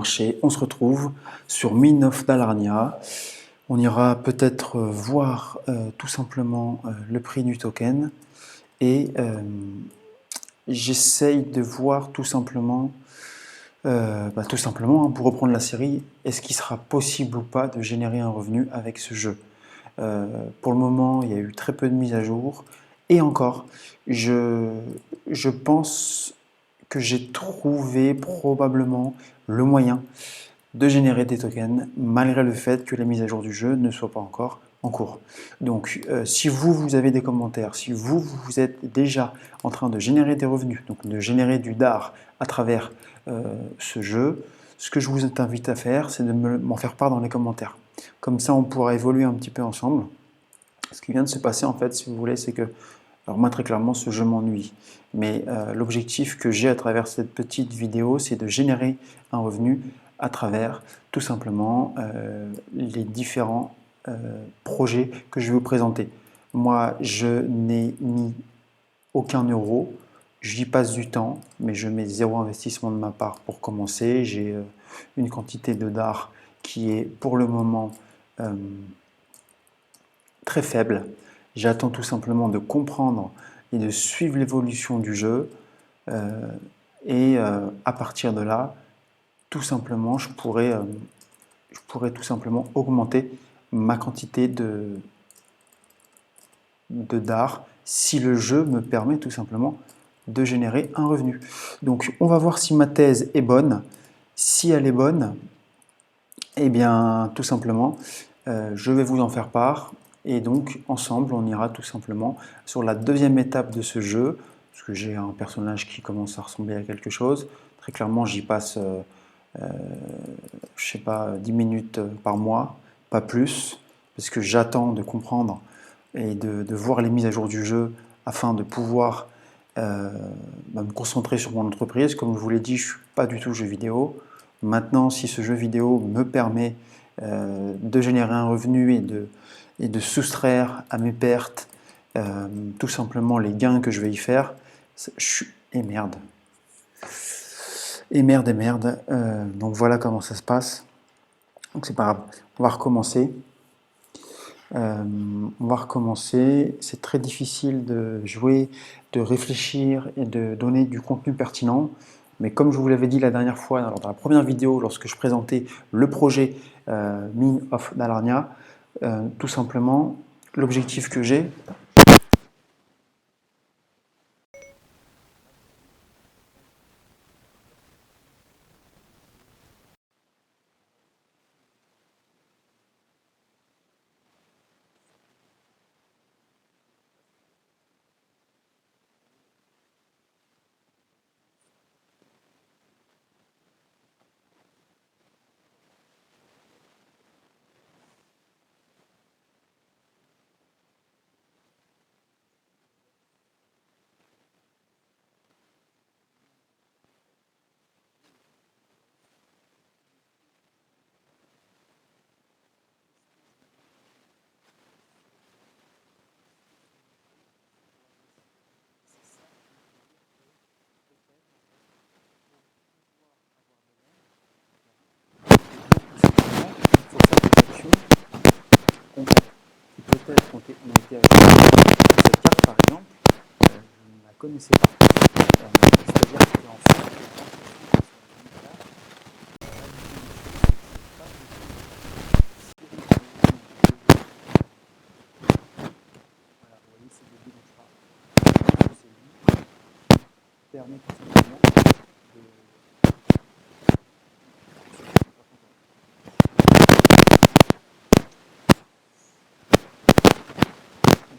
marché, on se retrouve sur Mine of Dalarnia. On ira peut-être voir tout simplement le prix du token et j'essaye de voir tout simplement, pour reprendre la série, est-ce qu'il sera possible ou pas de générer un revenu avec ce jeu. Pour le moment, il y a eu très peu de mises à jour et encore, je pense que j'ai trouvé probablement le moyen de générer des tokens malgré le fait que les mises à jour du jeu ne soient pas encore en cours. Donc si vous avez des commentaires, si vous êtes déjà en train de générer des revenus, donc de générer du DAR à travers ce jeu, ce que je vous invite à faire, c'est de m'en faire part dans les commentaires. Comme ça, on pourra évoluer un petit peu ensemble. Ce qui vient de se passer, en fait, si vous voulez, c'est que, alors moi, très clairement, ce jeu m'ennuie. Mais l'objectif que j'ai à travers cette petite vidéo, c'est de générer un revenu à travers, tout simplement, les différents projets que je vais vous présenter. Moi, je n'ai mis aucun euro, j'y passe du temps, mais je mets zéro investissement de ma part pour commencer. J'ai une quantité de DAR qui est pour le moment très faible. J'attends tout simplement de comprendre et de suivre l'évolution du jeu. À partir de là, tout simplement, je pourrais tout simplement augmenter ma quantité de DAR si le jeu me permet tout simplement de générer un revenu. Donc on va voir si ma thèse est bonne. Si elle est bonne, eh bien tout simplement, je vais vous en faire part. Et donc ensemble, on ira tout simplement sur la deuxième étape de ce jeu, parce que j'ai un personnage qui commence à ressembler à quelque chose. Très clairement, j'y passe, je sais pas, 10 minutes par mois, pas plus, parce que j'attends de comprendre et de voir les mises à jour du jeu afin de pouvoir me concentrer sur mon entreprise. Comme je vous l'ai dit, je ne suis pas du tout jeu vidéo. Maintenant, si ce jeu vidéo me permet de générer un revenu et de soustraire à mes pertes tout simplement les gains que je vais y faire, et merde. Et merde, et merde. Donc voilà comment ça se passe. Donc c'est pas grave. On va recommencer. C'est très difficile de jouer, de réfléchir et de donner du contenu pertinent. Mais comme je vous l'avais dit la dernière fois, dans la première vidéo, lorsque je présentais le projet Mine of Dalarnia, tout simplement, l'objectif que j'ai, il faut faire des actions concrètes qui peut-être ont été cette carte par exemple, je ne la connaissais pas. C'est-à-dire qu'en fait, permet tout simplement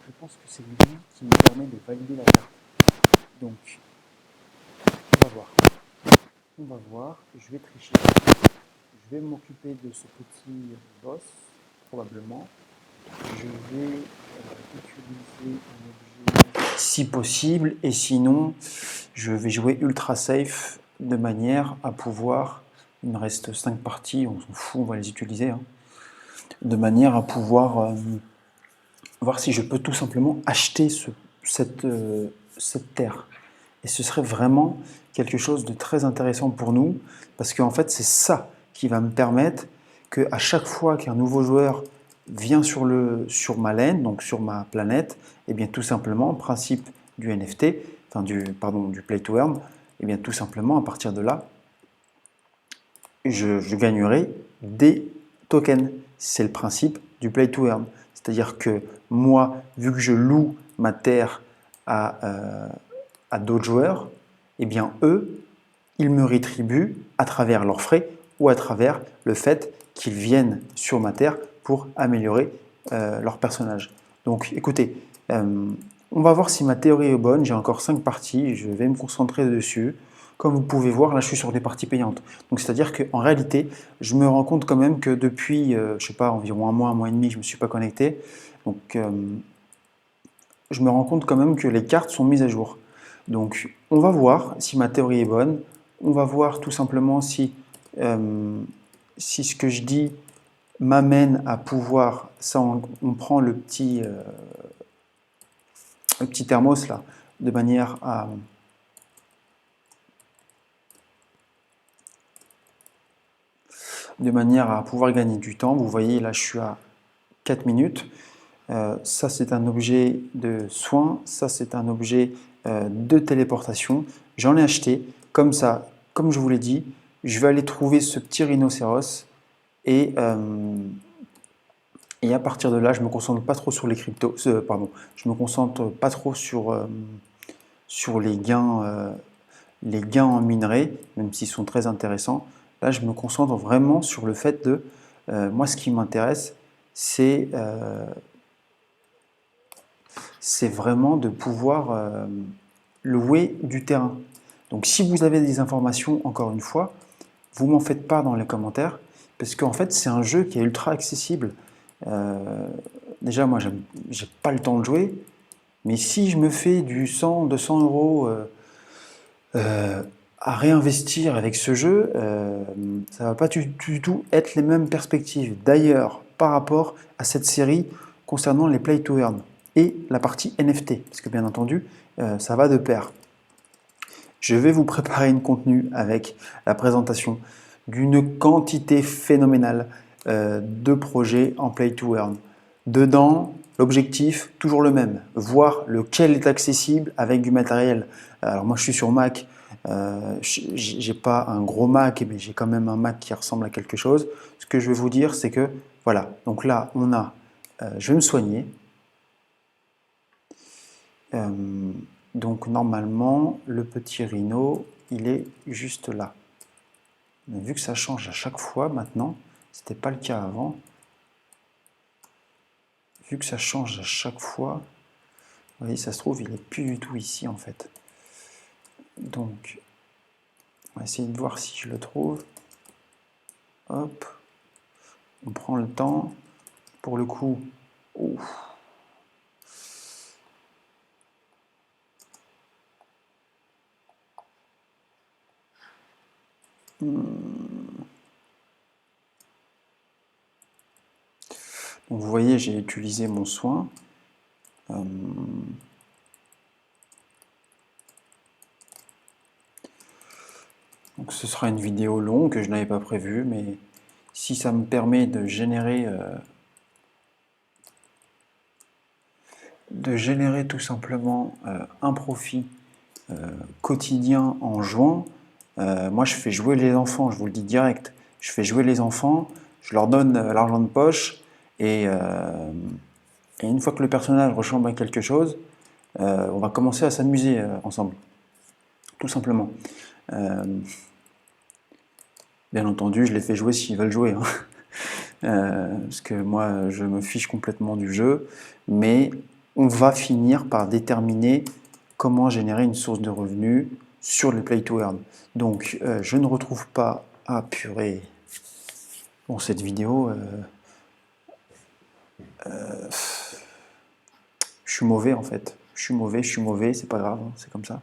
je pense que c'est lui qui me permet de valider la carte. Donc, on va voir. On va voir, je vais tricher. Je vais m'occuper de ce petit boss, probablement. Je vais utiliser un objet si possible, et sinon, je vais jouer ultra safe de manière à pouvoir, il me reste 5 parties, on s'en fout, on va les utiliser, hein, de manière à pouvoir voir si je peux tout simplement acheter cette terre. Et ce serait vraiment quelque chose de très intéressant pour nous, parce qu'en fait, c'est ça qui va me permettre qu'à chaque fois qu'un nouveau joueur vient sur ma laine, donc sur ma planète, et bien tout simplement, principe du NFT, enfin du play to earn, et bien tout simplement, à partir de là, je gagnerai des tokens. C'est le principe du play to earn. C'est-à-dire que moi, vu que je loue ma terre à d'autres joueurs, eh bien eux, ils me rétribuent à travers leurs frais ou à travers le fait qu'ils viennent sur ma terre pour améliorer leur personnage. Donc écoutez, on va voir si ma théorie est bonne. J'ai encore 5 parties, je vais me concentrer dessus. Comme vous pouvez voir, là je suis sur des parties payantes. Donc c'est-à-dire qu'en réalité, je me rends compte quand même que depuis, je sais pas, environ un mois et demi, je ne me suis pas connecté. Donc je me rends compte quand même que les cartes sont mises à jour. Donc on va voir si ma théorie est bonne. On va voir tout simplement si ce que je dis m'amène à pouvoir, ça on prend le petit thermos là, de manière à pouvoir gagner du temps. Vous voyez là je suis à 4 minutes. Ça c'est un objet de soin, ça c'est un objet de téléportation. J'en ai acheté comme ça, comme je vous l'ai dit. Je vais aller trouver ce petit rhinocéros et à partir de là, je me concentre pas trop sur les cryptos, je me concentre pas trop sur les gains en minerais, même s'ils sont très intéressants. Là, je me concentre vraiment sur le fait de, moi, ce qui m'intéresse, c'est vraiment de pouvoir louer du terrain. Donc, si vous avez des informations, encore une fois, vous m'en faites part dans les commentaires, parce qu'en fait, c'est un jeu qui est ultra accessible. Déjà, moi, j'ai pas le temps de jouer, mais si je me fais du 100, 200 euros à réinvestir avec ce jeu, ça va pas du tout être les mêmes perspectives. D'ailleurs, par rapport à cette série concernant les play to earn et la partie NFT, parce que bien entendu, ça va de pair. Je vais vous préparer une contenu avec la présentation d'une quantité phénoménale de projets en play to earn. Dedans, l'objectif, toujours le même, voir lequel est accessible avec du matériel. Alors moi je suis sur Mac, j'ai pas un gros Mac, mais j'ai quand même un Mac qui ressemble à quelque chose. Ce que je vais vous dire, c'est que voilà, donc là on a, je vais me soigner. Donc normalement, le petit rhino, il est juste là. Mais vu que ça change à chaque fois maintenant, c'était pas le cas avant. Vu que ça change à chaque fois, vous voyez, ça se trouve, il est plus du tout ici en fait. Donc, on va essayer de voir si je le trouve. Hop, on prend le temps. Pour le coup, ouf. Donc vous voyez, j'ai utilisé mon soin. Donc ce sera une vidéo longue que je n'avais pas prévue, mais si ça me permet de générer tout simplement un profit quotidien en jouant, moi je fais jouer les enfants, je vous le dis direct, je fais jouer les enfants, je leur donne l'argent de poche et une fois que le personnage ressemble à quelque chose, on va commencer à s'amuser ensemble, tout simplement. Bien entendu, je les fais jouer s'ils veulent jouer, hein. Parce que moi, je me fiche complètement du jeu, mais on va finir par déterminer comment générer une source de revenus sur le play to earn. Donc, je ne retrouve pas... Ah, purée. Bon, cette vidéo... je suis mauvais, en fait. Je suis mauvais, c'est pas grave, hein, c'est comme ça.